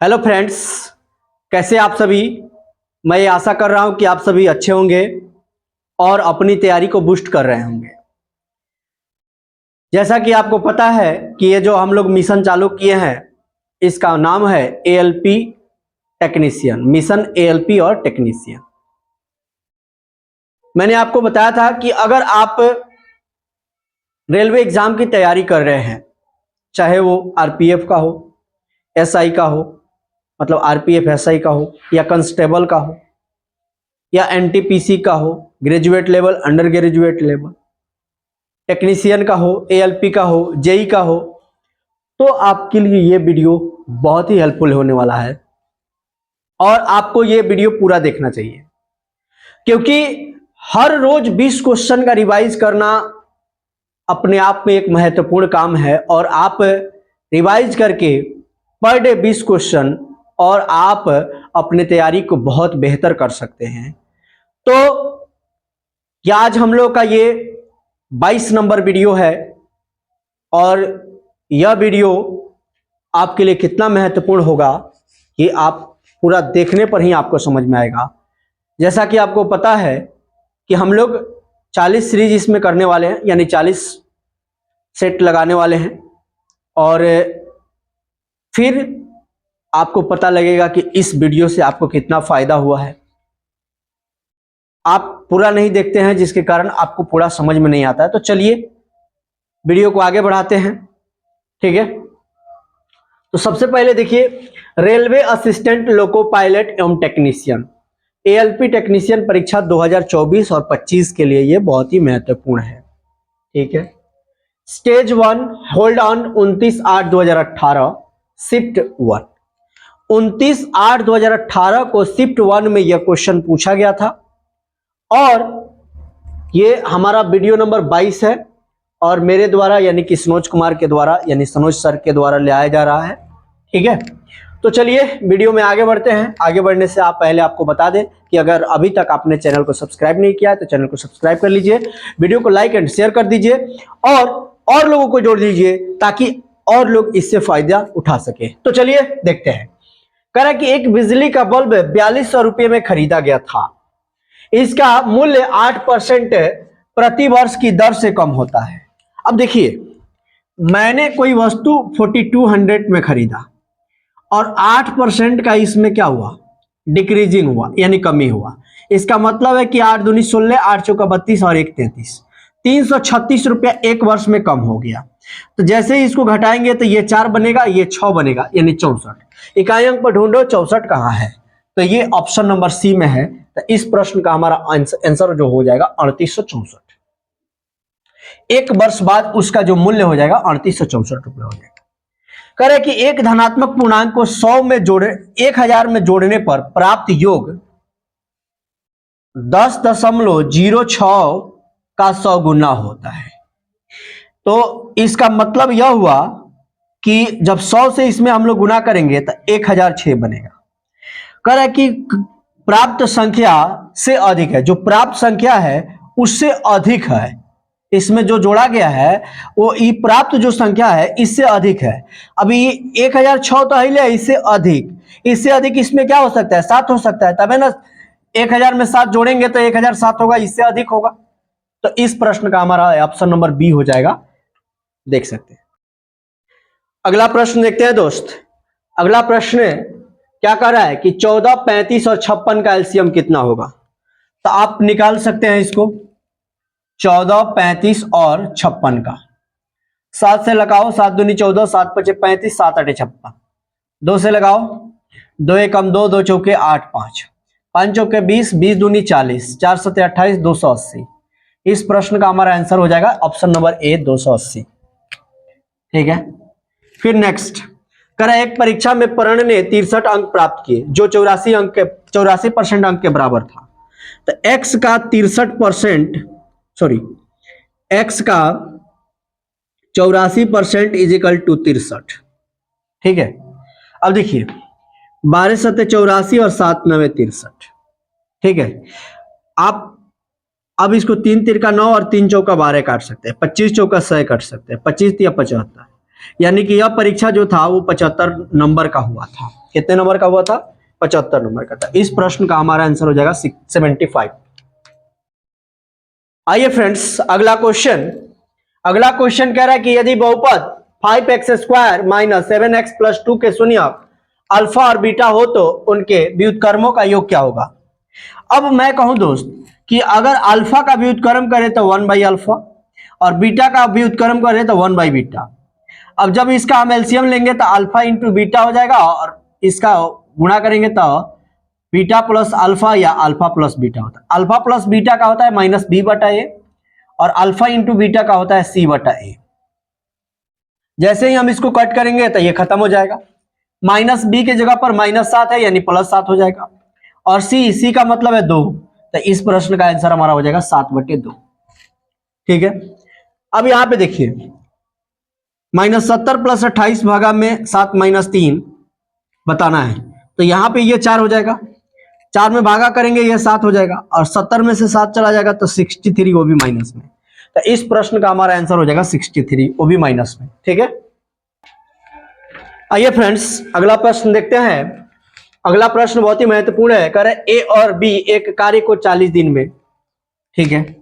Hello friends, कैसे आप सभी। मैं ये आशा कर रहा हूं कि आप सभी अच्छे होंगे और अपनी तैयारी को बूस्ट कर रहे होंगे। जैसा कि आपको पता है कि ये जो हम लोग मिशन चालू किए हैं इसका नाम है एएलपी टेक्नीशियन, मिशन एएलपी और टेक्नीशियन। मैंने आपको बताया था कि अगर आप रेलवे एग्जाम की तैयारी कर रहे हैं, चाहे वो आरपीएफ का हो, एसआई का हो, मतलब आरपीएफ एसआई का हो, या कांस्टेबल का हो, या एनटीपीसी का हो, graduate level, under graduate level, technician का हो, एएलपी का हो, जेई का हो, तो आपके लिए ये वीडियो बहुत ही हेल्पफुल होने वाला है और आपको ये वीडियो पूरा देखना चाहिए, क्योंकि हर रोज 20 क्वेश्चन का रिवाइज करना अपने आप में एक महत्वपूर्ण काम है और आप रिवाइज करके पर डे 20 क्वेश्चन और आप अपने तैयारी को बहुत बेहतर कर सकते हैं। तो ये आज हम लोग का ये 22 नंबर वीडियो है और यह वीडियो आपके लिए कितना महत्वपूर्ण होगा ये आप पूरा देखने पर ही आपको समझ में आएगा। जैसा कि आपको पता है कि हम लोग 40 सीरीज इसमें करने वाले हैं, यानी 40 सेट लगाने वाले हैं और फिर आपको पता लगेगा कि इस वीडियो से आपको कितना फायदा हुआ है। आप पूरा नहीं देखते हैं जिसके कारण आपको पूरा समझ में नहीं आता है। तो चलिए वीडियो को आगे बढ़ाते हैं, ठीक है। तो सबसे पहले देखिए, रेलवे असिस्टेंट लोको पायलट एवं टेक्नीशियन एएलपी टेक्नीशियन परीक्षा 2024 और 25 के लिए ये बहुत ही महत्वपूर्ण है, ठीक है। Stage 1 hold on 29/8/2018 shift 1। 29/8/2018 को शिफ्ट 1 में यह क्वेश्चन पूछा गया था और ये हमारा वीडियो नंबर 22 है और मेरे द्वारा यानी कि सनोज कुमार के द्वारा, यानी सनोज सर के द्वारा लाया जा रहा है, ठीक है। तो चलिए वीडियो में आगे बढ़ते हैं। आगे बढ़ने से पहले आपको बता दें कि अगर अभी तक आपने चैनल को सब्सक्राइब नहीं किया है तो चैनल को सब्सक्राइब कर लीजिए, वीडियो को लाइक एंड शेयर कर दीजिए और लोगों को जोड़ दीजिए ताकि और लोग इससे फायदा उठा सके। तो चलिए देखते हैं। कह रहा है कि एक बिजली का बल्ब 4200 रुपये में खरीदा गया था। इसका मूल्य 8% प्रति वर्ष की दर से कम होता है। अब देखिए, मैंने कोई वस्तु 4200 में खरीदा और 8% का इसमें क्या हुआ, डिक्रीजिंग हुआ, यानी कमी हुआ। इसका मतलब है कि 8 दूनी 16, 8 चौका 32 और 1 33, 336 रुपया एक वर्ष में कम हो गया। तो जैसे ही इसको घटाएंगे तो ये 4 बनेगा, ये 6 बनेगा, यानी 64। इकाई अंक पर ढूंढो 64 कहाँ है, तो ये ऑप्शन नंबर सी में है। तो इस प्रश्न का हमारा आंसर जो हो जाएगा 3864। एक वर्ष बाद उसका जो मूल्य हो जाएगा 3864 रुपये हो जाएगा। कह रहे कि एक धनात्मक पूर्णांक को 100 में जोड़े 1000 में जोड़ने पर प्राप्त योग 10.06 का 100 गुना होता है। तो इसका मतलब यह हुआ कि जब 100 से इसमें हम लोग गुना करेंगे तो 1006 बनेगा। कह रहा है कि प्राप्त संख्या से अधिक है, जो प्राप्त संख्या है उससे अधिक है, इसमें जो जोड़ा गया है वो ये प्राप्त जो संख्या है इससे अधिक है। अभी 1006 तो है, इससे अधिक इसमें क्या हो सकता है, 7 हो सकता है, तब है ना 1000 में 7 जोड़ेंगे तो 1007 होगा, इससे अधिक होगा। तो इस प्रश्न का हमारा ऑप्शन नंबर बी हो जाएगा, देख सकते हैं। अगला प्रश्न देखते हैं दोस्त। अगला प्रश्न क्या कर रहा है कि 14, 35 और 56 का एलसीएम कितना होगा। तो आप निकाल सकते हैं इसको, 14, 35 और 56 का 7 से लगाओ, 7 दूनी 14, 7 पचे 35, 7 आठे 56, 2 से लगाओ, 2 एकम 2, 2 चौके 8, 5, 5 चौके 20, 20 दूनी 40, 4 सते 28, 280। इस प्रश्न का हमारा आंसर हो जाएगा ऑप्शन नंबर ए 280, ठीक है। फिर नेक्स्ट करा, एक परीक्षा में पर्ण ने 63 अंक प्राप्त किए जो 84% अंक के बराबर था। तो x का 84% इज इक्वल टू 63, ठीक है। अब देखिए 12 सत्ते 84 और 7 9 63, ठीक है। आप अब इसको 3 तिरका 9 और 3 चौका 12 काट सकते हैं, 25 चौका 100 काट सकते हैं, 25 या 75, यानी कि यह परीक्षा जो था वो 75 नंबर का हुआ था। कितने नंबर का हुआ था? 75 नंबर का था। इस प्रश्न का हमारा आंसर हो जाएगा 75। आइए फ्रेंड्स, अगला क्वेश्चन कह रहा है कि यदि बहुपद 5x² - 7x+2 के शून्यक अल्फा और बीटा हो तो उनके व्युत्क्रमों का योग क्या होगा? अब मैं कहूं दोस्त कि अगर अल्फा का व्युत्क्रम करें तो 1/अल्फा और बीटा का व्युत्क्रम करें तो 1/बीटा। अब जब इसका हम एलसीएम लेंगे तो अल्फा इंटू बीटा हो जाएगा और इसका गुणा करेंगे तो बीटा प्लस अल्फा या अल्फा प्लस बीटा होता है। अल्फा प्लस बीटा का होता है -b/a और अल्फा इंटू बीटा का होता है c/a। जैसे ही हम इसको कट करेंगे तो ये खत्म हो जाएगा। -b के जगह पर -7 है यानी +7 हो जाएगा और c का मतलब है 2, तो इस प्रश्न का आंसर हमारा हो जाएगा 7/2। ठीक है, अब यहां पे देखिए -70 + 28 भागा में 7 - 3 बताना है, तो यहां पे ये 4 हो जाएगा, 4 में भागा करेंगे ये 7 हो जाएगा और 70 में से 7 चला जाएगा तो 63, वो भी माइनस में। तो इस प्रश्न का हमारा आंसर हो जाएगा 63, वो भी माइनस में। ठीक है, आइए फ्रेंड्स अगला प्रश्न देखते हैं। अगला प्रश्न बहुत ही महत्वपूर्ण है। कह रहे ए और बी एक कार्य को 40 दिन में, ठीक है,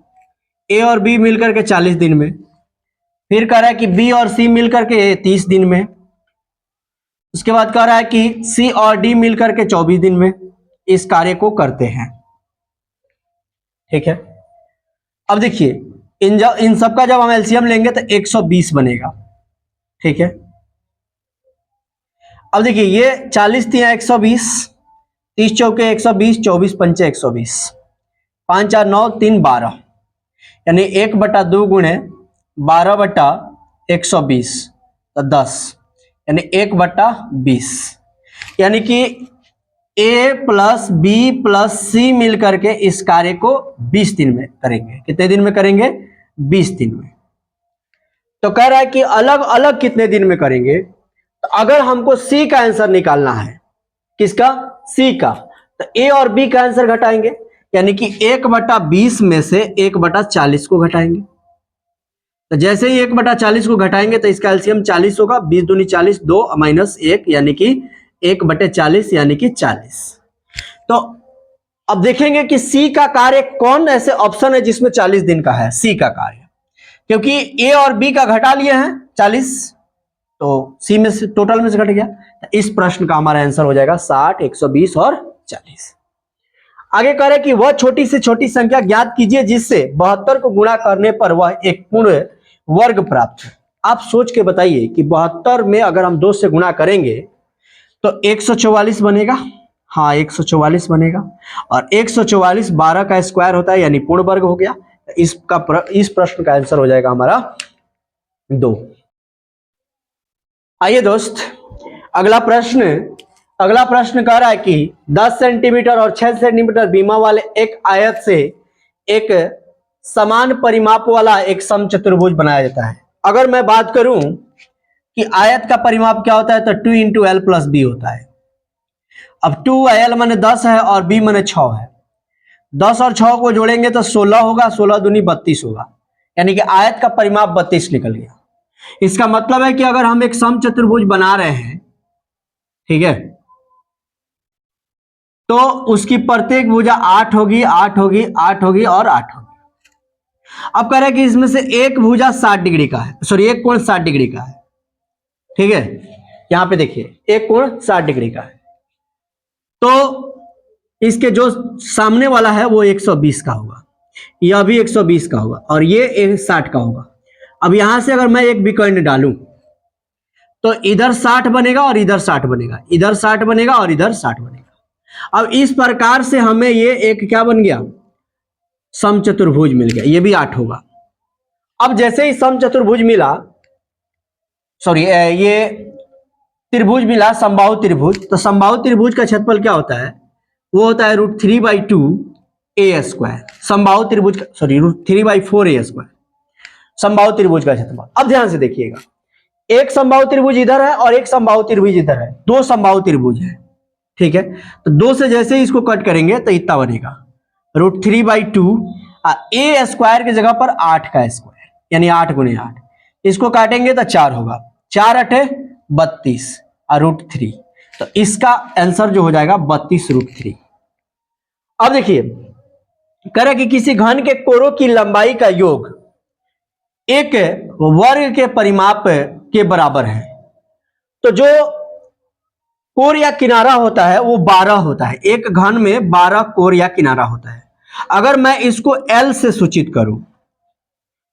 ए और बी मिलकर के 40 दिन में, फिर कह रहा है कि बी और सी मिलकर के 30 दिन में, उसके बाद कह रहा है कि सी और डी मिलकर के 24 दिन में इस कार्य को करते हैं। ठीक है, अब देखिए इन सबका जब हम एलसीएम लेंगे तो 120 बनेगा। ठीक है, अब देखिए ये 40 × 120, 30 चौके 120, 24 पंचे 120, 5 4 9 3 12, यानी 1/2 गुणे 12/120 तो 10, यानी 1/20, यानी कि ए प्लस बी प्लस सी मिल करके इस कार्य को 20 दिन में करेंगे। कितने दिन में करेंगे? 20 दिन में। तो कह रहा है कि अलग अलग कितने दिन में करेंगे। तो अगर हमको सी का आंसर निकालना है, किसका? सी का, तो ए और बी का आंसर घटाएंगे, यानी कि 1/20 में से 1/40 को घटाएंगे। तो जैसे ही 1/40 को घटाएंगे तो इसका एलसीएम 40 होगा, 20 दूनी 40, 2 - 1 यानी कि 1/40 यानी कि 40। तो अब देखेंगे कि सी का कार्य कौन ऐसे ऑप्शन है जिसमें 40 दिन का है सी का कार्य, क्योंकि ए और बी का घटा लिए हैं 40, तो सी में से टोटल में से घट गया। तो इस प्रश्न का हमारा आंसर हो जाएगा 60, 120 और 40। आगे कह रहे कि वह छोटी से छोटी संख्या ज्ञात कीजिए जिससे 72 को गुणा करने पर वह एक पूर्ण वर्ग प्राप्त हो। आप सोच के बताइए कि 72 में अगर हम 2 से गुणा करेंगे तो 144 बनेगा। हाँ 144 बनेगा और 144 12 का स्क्वायर होता है यानी पूर्ण वर्ग हो गया। इस प्रश्न का आंसर हो जाएगा हमारा 2। आइए दोस्त अगला प्रश्न कह रहा है कि 10 सेंटीमीटर और 6 सेंटीमीटर बीमा वाले एक आयत से एक समान परिमाप वाला एक समचतुर्भुज बनाया जाता है। अगर मैं बात करूं कि आयत का परिमाप क्या होता है तो 2 × l + b होता है। अब 2l माने 10 है और b माने 6 है, 10 और 6 को जोड़ेंगे तो 16 होगा, 16 दूनी 32 होगा, यानी कि आयत का परिमाप 32 निकल गया। इसका मतलब है कि अगर हम एक समचतुर्भुज बना रहे हैं, ठीक है, तो उसकी प्रत्येक भुजा 8 होगी, 8 होगी, 8 होगी और 8 होगी। अब कह रहे हैं कि इसमें से एक भुजा 60 डिग्री का है, सॉरी एक कोण 60 डिग्री का है। ठीक है, यहां पे देखिए एक कोण 60 डिग्री का है, तो इसके जो सामने वाला है वो 120 का होगा, यह भी 120 का होगा और ये 60 का होगा। अब यहां से अगर मैं एक भी कॉइन डालूं तो इधर 60 बनेगा और इधर 60 बनेगा, इधर 60 बनेगा और इधर 60 बनेगा। अब इस प्रकार से हमें ये एक क्या बन गया? समचतुर्भुज मिल गया, ये भी 8 होगा। अब जैसे ही समचतुर्भुज मिला, सॉरी ये त्रिभुज मिला, समबाहु त्रिभुज, तो समबाहु त्रिभुज का क्षेत्रफल क्या होता है? वो होता है √3/2 a²। समबाहु त्रिभुज का सॉरी √3/4 a², समबाहु त्रिभुज का क्षेत्रफल। अब ध्यान से देखिएगा, एक समबाहु त्रिभुज इधर है और एक समबाहु त्रिभुज इधर है, 2 समबाहु त्रिभुज है। ठीक है, तो 2 से जैसे ही इसको कट करेंगे तो इतना बनेगा √3/2 a² की जगह पर 8 का स्क्वायर, यानी 8 × 8। इसको काटेंगे तो 4 होगा, 4 अठे 32 और √3, तो इसका आंसर जो हो जाएगा 32√3। अब देखिए कह रहा है कि किसी घन के कोरों की लंबाई का योग एक वर्ग के परिमाप के बराबर है। तो जो कोर या किनारा होता है वो 12 होता है, एक घन में 12 कोर या किनारा होता है। अगर मैं इसको L से सूचित करूं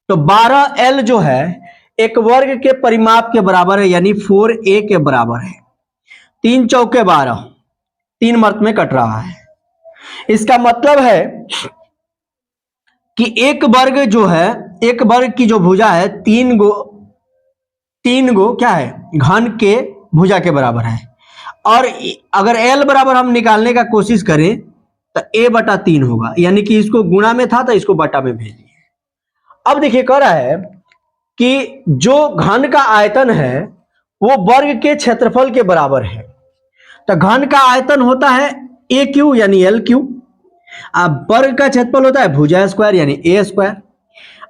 तो 12L जो है एक वर्ग के परिमाप के बराबर है, यानी 4a के बराबर है। 3 चौके 12, 3 मर्त में कट रहा है। इसका मतलब है कि एक वर्ग जो है, एक वर्ग की जो भुजा है 3 गो क्या है घन के भुजा के बराबर है। और अगर L बराबर हम निकालने का कोशिश करें तो a/3 होगा, यानी कि इसको गुणा में था तो इसको बटा में भेज दिए। अब देखिए कह रहा है कि जो घन का आयतन है वो वर्ग के क्षेत्रफल के बराबर है। तो घन का आयतन होता है a³ यानी L³, अब वर्ग का क्षेत्रफल होता है भुजा स्क्वायर यानी a²।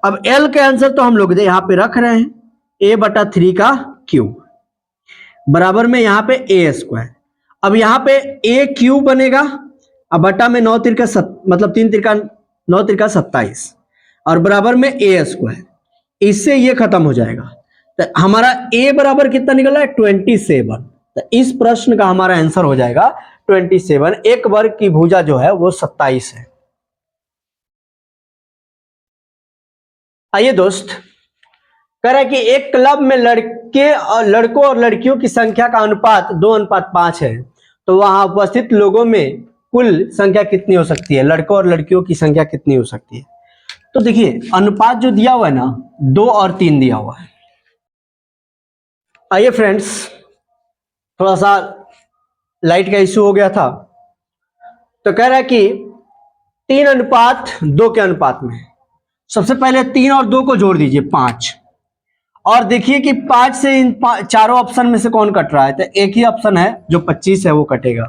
अब L के आंसर तो हम लोग यहां पे रख रहे हैं, a/3 का क्यूब बराबर में यहां पे a²। अब यहां पे a³ बनेगा, अब बटा में 9 तिरका मतलब 3 तिरका 9 तिरका 27 और बराबर में a²। इससे ये खत्म हो जाएगा, तो हमारा a बराबर कितना निकला है 27। तो इस प्रश्न का हमारा आंसर हो जाएगा 27। एक वर्ग की भुजा जो है वो 27 है। आइए दोस्त, कह रहा है कि एक क्लब में लड़कों और लड़कियों की संख्या का अनुपात 2:5 है, तो वहां उपस्थित लोगों में कुल संख्या कितनी हो सकती है, लड़कों और लड़कियों की संख्या कितनी हो सकती है। तो देखिए अनुपात जो दिया हुआ है ना 2 और 3 दिया हुआ है। आइए फ्रेंड्स, थोड़ा सा लाइट का इश्यू हो गया था, तो कह रहा है कि 3:2 के अनुपात में सबसे पहले 3 और 2 को जोड़ दीजिए 5, और देखिए कि 5 से इन चारों ऑप्शन में से कौन कट रहा है, तो एक ही ऑप्शन है जो 25 है वो कटेगा।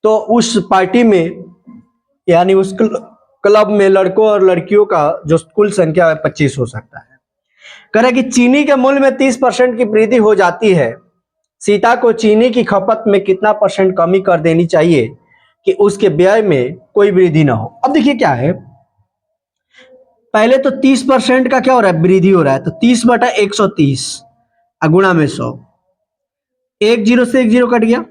तो उस पार्टी में यानी उस क्लब में लड़कों और लड़कियों का जो कुल संख्या है 25 हो सकता है। कह रहे कि चीनी के मूल्य में 30% की वृद्धि हो जाती है, सीता को चीनी की खपत में कितना % कमी कर देनी चाहिए कि उसके व्यय में कोई वृद्धि ना हो। अब देखिए क्या है, पहले तो 30% का क्या हो रहा है वृद्धि हो रहा है, तो 30/130 गुणा में 100, 1 0 से 1 0 कट गया।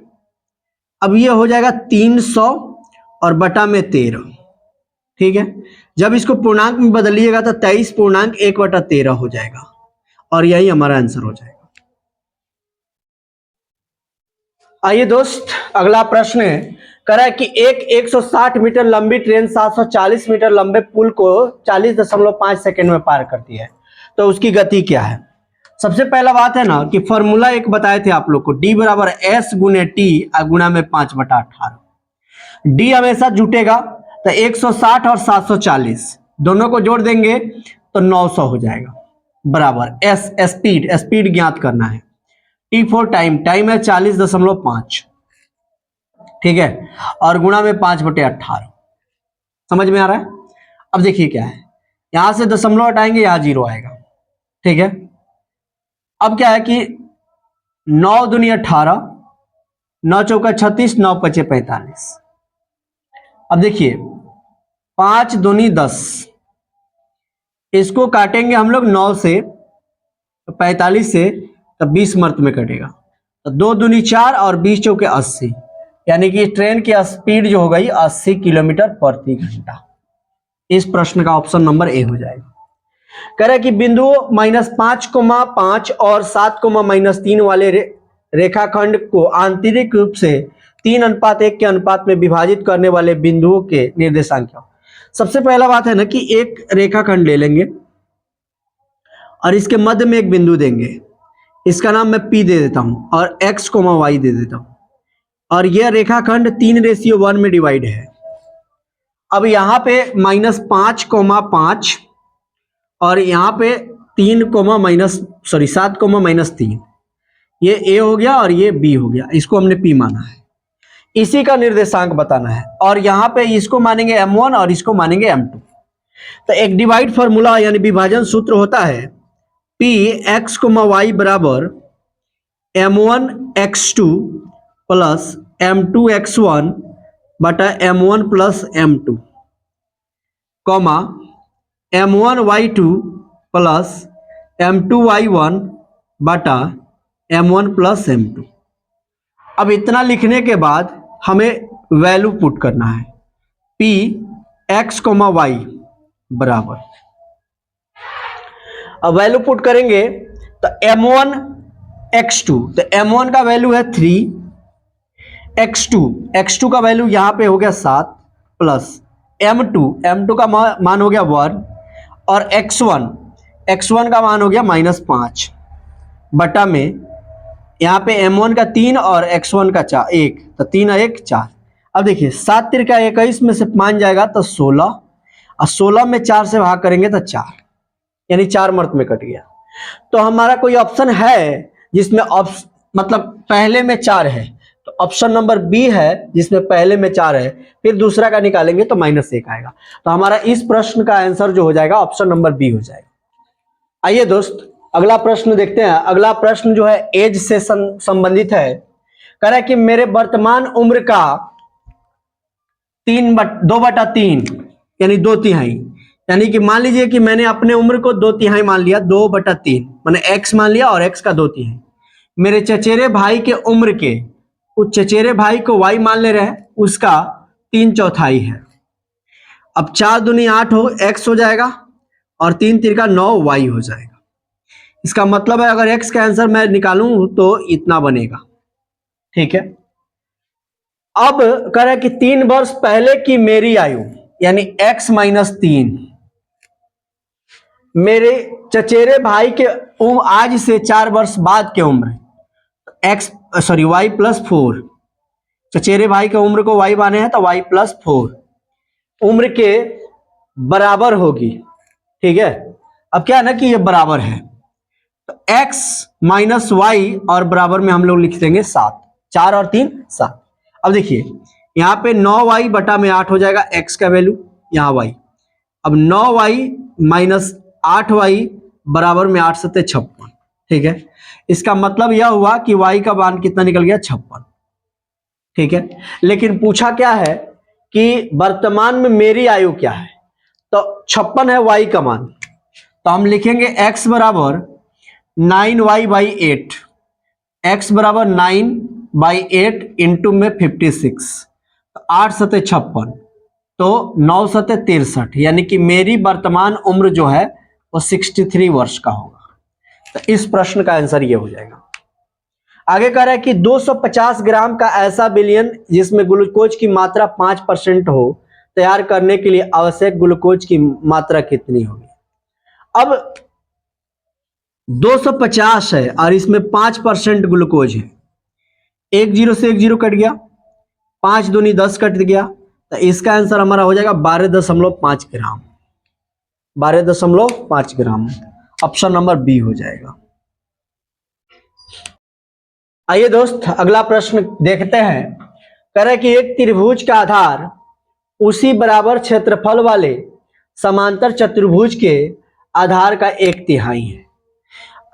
अब ये हो जाएगा 300 और बटा में 13, ठीक है। जब इसको पूर्णांक में बदलिएगा तो 23.1/13 हो जाएगा, और यही हमारा आंसर हो जाएगा। आइए दोस्त, अगला प्रश्न है, कह रहा है कि एक 160 मीटर लंबी ट्रेन 740 मीटर लंबे पुल को 40.5 सेकंड में पार करती है, तो उसकी गति क्या है। सबसे पहला बात है ना कि फॉर्मूला एक बताए थे आप लोग को, D बराबर S गुने T गुणा में 5/18। D हमेशा जुटेगा, तो 160 और 740 दोनों को जोड़ देंगे तो 900 हो जाएगा, बराबर S स्पीड ज्ञात करना है। T फॉर टाइम है 40.5, ठीक है, और गुणा में 5/18। समझ में आ रहा है। अब देखिए क्या है, यहां से दशमलव हटाएंगे यहां 0 आएगा, ठीक है। अब क्या है कि 9 दूनी 18, 9 चौका 36, 9 पचे 45। अब देखिए 5 दूनी 10, इसको काटेंगे हम लोग 9 से, 45 से, तो 20 मर्त में कटेगा, तो 2 दूनी 4 और 20 चौके 80, यानी कि ट्रेन की स्पीड जो हो गई 80 किलोमीटर प्रति घंटा। इस प्रश्न का ऑप्शन नंबर ए हो जाएगा। कह रहा है कि बिंदु -5,5 और 7,-3 वाले रेखाखंड को आंतरिक रूप से 3:1 के अनुपात में विभाजित करने वाले बिंदुओं के निर्देशांक क्या। सबसे पहला बात है ना कि एक रेखाखंड ले लेंगे और इसके मध्य में एक बिंदु देंगे, इसका नाम मैं P दे देता हूं और x, y दे देता हूं, और यह रेखाखंड 3:1 में डिवाइड है। अब यहां पे -5,5 और यहां पे 7,-3, ये A हो गया और ये B हो गया, इसको हमने P माना है। इसी का निर्देशांक बताना है, और यहां पे इसको मानेंगे M1 और इसको मानेंगे M2। तो एक डिवाइड फॉर्मूला यानी विभाजन सूत्र होता है पी एक्स कोमा वाई बराबर m1 x2 plus m2 x1 बटा m1 plus m2 comma m1 y2 plus m2 y1 बटा m1 प्लस m2। अब इतना लिखने के बाद हमें वैल्यू पुट करना है। p x कोमा वाई बराबर, अब वैल्यू पुट करेंगे तो m1 x2, तो m1 का वैल्यू है 3, x2 का वैल्यू यहां पे हो गया 7 प्लस m2 का मान हो गया 1 और x1 का मान हो गया -5 बटा में यहाँ पे m1 का 3 और x1 का 1, तो 3 और 1 4। अब देखिए 7 तिरका 21 में से 5 जाएगा तो 16 और 16 में 4 से भाग करेंगे तो 4, यानी 4 मर्त में कट गया। तो हमारा कोई ऑप्शन है जिसमें मतलब पहले में 4 है, तो ऑप्शन नंबर बी है जिसमें पहले में 4 है, फिर दूसरा का निकालेंगे तो -1 आएगा। तो हमारा इस प्रश्न का आंसर जो हो जाएगा ऑप्शन नंबर बी हो जाएगा। आइए दोस्त अगला प्रश्न देखते हैं। अगला प्रश्न जो है एज से संबंधित है। कह रहा है कि मेरे वर्तमान उम्र का 2/3 यानी 2/3, यानी कि मान लीजिए कि मैंने अपने उम्र को 2/3 मान लिया, 2/3 मैंने x मान लिया और x का 2/3। मेरे चचेरे भाई के उम्र के, उस चचेरे भाई को y मान ले रहे हैं, उसका 3/4 है। अब 4 दूनी 8 हो x हो जाएगा और 3 तिरका 9 y हो जाएगा। इसका मतलब है अगर x का आंसर मैं निकालूं तो इतना बनेगा। ठीक है, अब कह रहा है कि 3 वर्ष पहले की मेरी आयु यानी x - 3, मेरे चचेरे भाई के आज से 4 वर्ष बाद के उम्र y + 4, चचेरे भाई के उम्र को y माने हैं तो y + 4 उम्र के बराबर होगी। ठीक है, अब क्या है ना कि ये बराबर है तो x - y और बराबर में हम लोग लिख देंगे 7, 4 और 3 7। अब देखिए यहाँ पे 9y बटा में 8 हो जाएगा x का वैल्यू, यहाँ y। अब 9y - 8y बराबर में 8 × 7 = 56। ठीक है, इसका मतलब यह हुआ कि y का मान कितना निकल गया 56। ठीक है, लेकिन पूछा क्या है कि वर्तमान में मेरी आयु क्या है, तो 56 है y का मान, तो हम लिखेंगे x बराबर 9y/8, x बराबर 9/8 इंटू में 56, 8 × 7 = 56, तो 9 × 7 = 63, यानी कि मेरी वर्तमान उम्र जो है वो 63 वर्ष का होगा। तो इस प्रश्न का आंसर ये हो जाएगा। आगे कह रहा है कि 250 ग्राम का ऐसा विलयन जिसमें ग्लूकोज की मात्रा 5% हो, तैयार करने के लिए आवश्यक ग्लूकोज की मात्रा कितनी होगी। अब 250 है और इसमें 5% ग्लूकोज है, 1 0 से 1 0 कट गया, 5 दूनी 10 कट गया, तो इसका आंसर हमारा हो जाएगा 12.5 ग्राम, 12.5 ग्राम। ऑप्शन नंबर बी हो जाएगा। आइए दोस्त अगला प्रश्न देखते हैं। कह रहे कि एक त्रिभुज का आधार उसी बराबर क्षेत्रफल वाले समांतर चतुर्भुज के आधार का 1/3 है।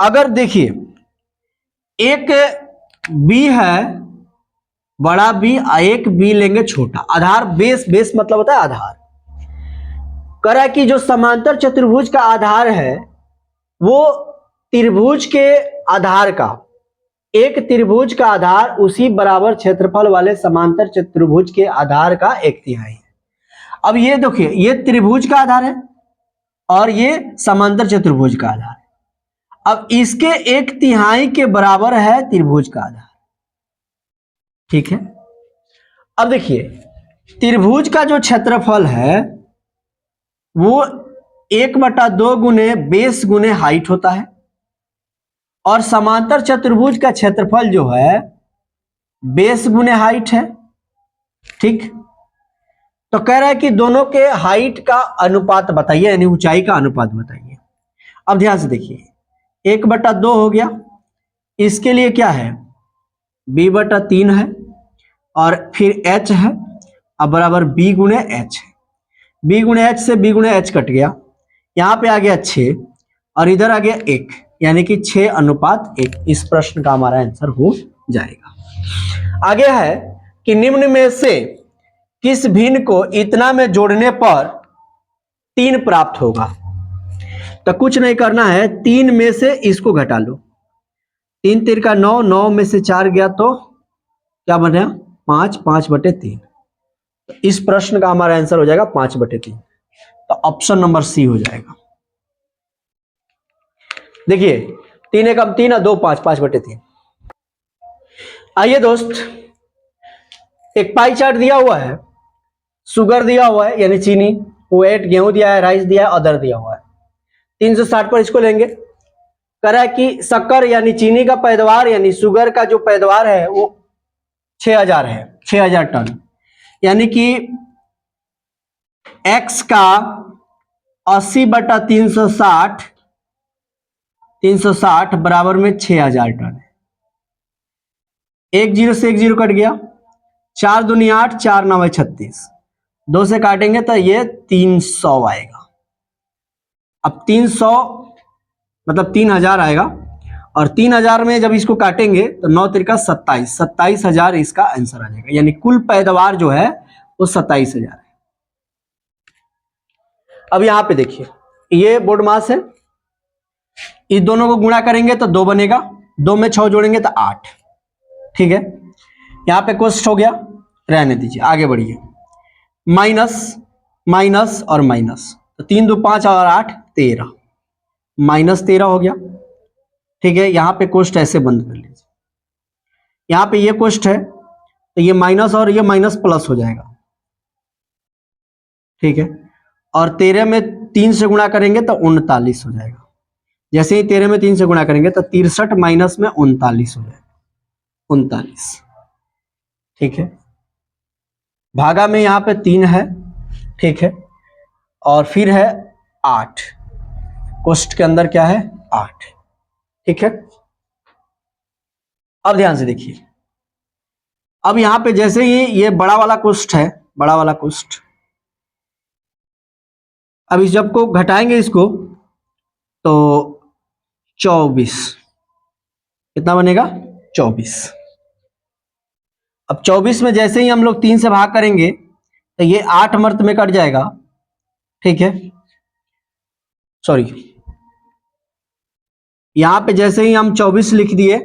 अगर देखिए एक बी है बड़ा बी, एक बी लेंगे छोटा, आधार बेस मतलब होता है आधार। कह रहा है कि जो समांतर चतुर्भुज का आधार है वो त्रिभुज के आधार का, एक त्रिभुज का आधार उसी बराबर क्षेत्रफल वाले समांतर चतुर्भुज के आधार का 1/3 है। अब ये देखिए ये त्रिभुज का आधार है और ये समांतर चतुर्भुज का आधार है। अब इसके 1/3 के बराबर है त्रिभुज का आधार। ठीक है, अब देखिए त्रिभुज का जो क्षेत्रफल है वो 1/2 गुने बेस गुने हाइट होता है और समांतर चतुर्भुज का क्षेत्रफल जो है बेस गुने हाइट है। ठीक, तो कह रहा है कि दोनों के हाइट का अनुपात बताइए, यानी ऊंचाई का अनुपात बताइए। अब ध्यान से देखिए 1/2 हो गया, इसके लिए क्या है b/3 है और फिर h है, अब बराबर b गुणे h है। b गुणे h से b गुणे h कट गया, यहां पे आ गया 6 और इधर आ गया 1, यानी कि 6:1। इस प्रश्न का हमारा आंसर हो जाएगा। आगे है कि निम्न में से किस भिन्न को इतना में जोड़ने पर 3 प्राप्त होगा। तो कुछ नहीं करना है, 3 में से इसको घटा लो। 3 3 का 9, 9 में से 4 गया तो क्या बने 5, 5/3। तो इस प्रश्न का हमारा आंसर हो जाएगा 5/3। तो ऑप्शन नंबर सी हो जाएगा। देखिए 3 एकम 3 और 2 5, 5/3। आइए दोस्त, एक पाई चार्ट दिया हुआ है, शुगर दिया हुआ है यानी चीनी, वेट गेहूं दिया है, राइस दिया है, अदर दिया हुआ है। 360 पर इसको लेंगे। कह रहा है कि शक्कर यानी चीनी का पैदावार यानी शुगर का जो पैदावार है वो 6000 है, 6000 टन। यानी कि x का 80/360 बराबर में 6000 टन है। 1 0 से 1 0 कट गया, 4 दूनी 8, 4 9 36, 2 से काटेंगे तो ये 300 आएगा। अब 300 मतलब 3000 आएगा, और 3000 में जब इसको काटेंगे तो 9 3 का 27, 27000 इसका आंसर आ जाएगा। यानी कुल पैदावार जो है वो 27000 है। अब यहां पे देखिए, ये बोर्ड मास है, इस दोनों को गुणा करेंगे तो 2 बनेगा, 2 में 6 जोड़ेंगे तो 8। ठीक है, यहां पे क्वेश्चन हो गया, रहने दीजिए, आगे बढ़िए। माइनस माइनस और माइनस, तो 3 2 5 और 8 13, -13 हो गया। ठीक है, यहां पे क्वेश्चन ऐसे बंद कर लीजिए। यहां पे ये क्वेश्चन है तो ये माइनस और ये माइनस प्लस हो जाएगा। ठीक है, और 13 में 3 से गुणा करेंगे तो 39 हो जाएगा। जैसे ही 13 में 3 से गुणा करेंगे तो 63 माइनस में 39 हो जाएगा, 39। ठीक है, भागा में यहां पे 3 है। ठीक है, और फिर है 8, क्वेश्चन के अंदर क्या है 8। ठीक है, अब ध्यान से देखिए, अब यहां पे जैसे ही ये बड़ा वाला क्वेश्चन है, बड़ा वाला क्वेश्चन, अब इस जब को घटाएंगे इसको तो 24, कितना बनेगा 24। अब 24 में जैसे ही हम लोग 3 से भाग करेंगे तो ये 8 मर्त में कट जाएगा। ठीक है, सॉरी, यहां पे जैसे ही हम 24 लिख दिए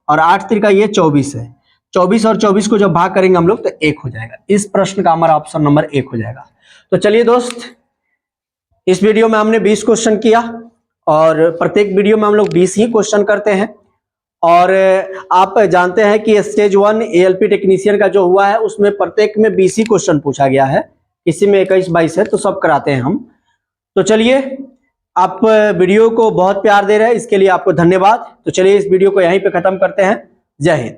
और 8 3 का ये 24 है, 24 और 24 को जब भाग करेंगे हम लोग तो 1 हो जाएगा। इस प्रश्न का हमारा ऑप्शन नंबर 1 हो जाएगा। तो चलिए दोस्त, इस वीडियो में हमने 20 क्वेश्चन किया, और प्रत्येक वीडियो में हम लोग 20 ही क्वेश्चन करते हैं। और आप जानते हैं कि स्टेज 1 एएलपी टेक्नीशियन का जो हुआ है उसमें प्रत्येक में 20 ही क्वेश्चन पूछा गया है, किसी में 21 22 है, तो सब कराते हैं हम। तो चलिए, आप वीडियो को बहुत प्यार दे रहे हैं, इसके लिए आपको धन्यवाद। तो चलिए इस वीडियो को यहीं पे खत्म करते हैं। जय हिंद।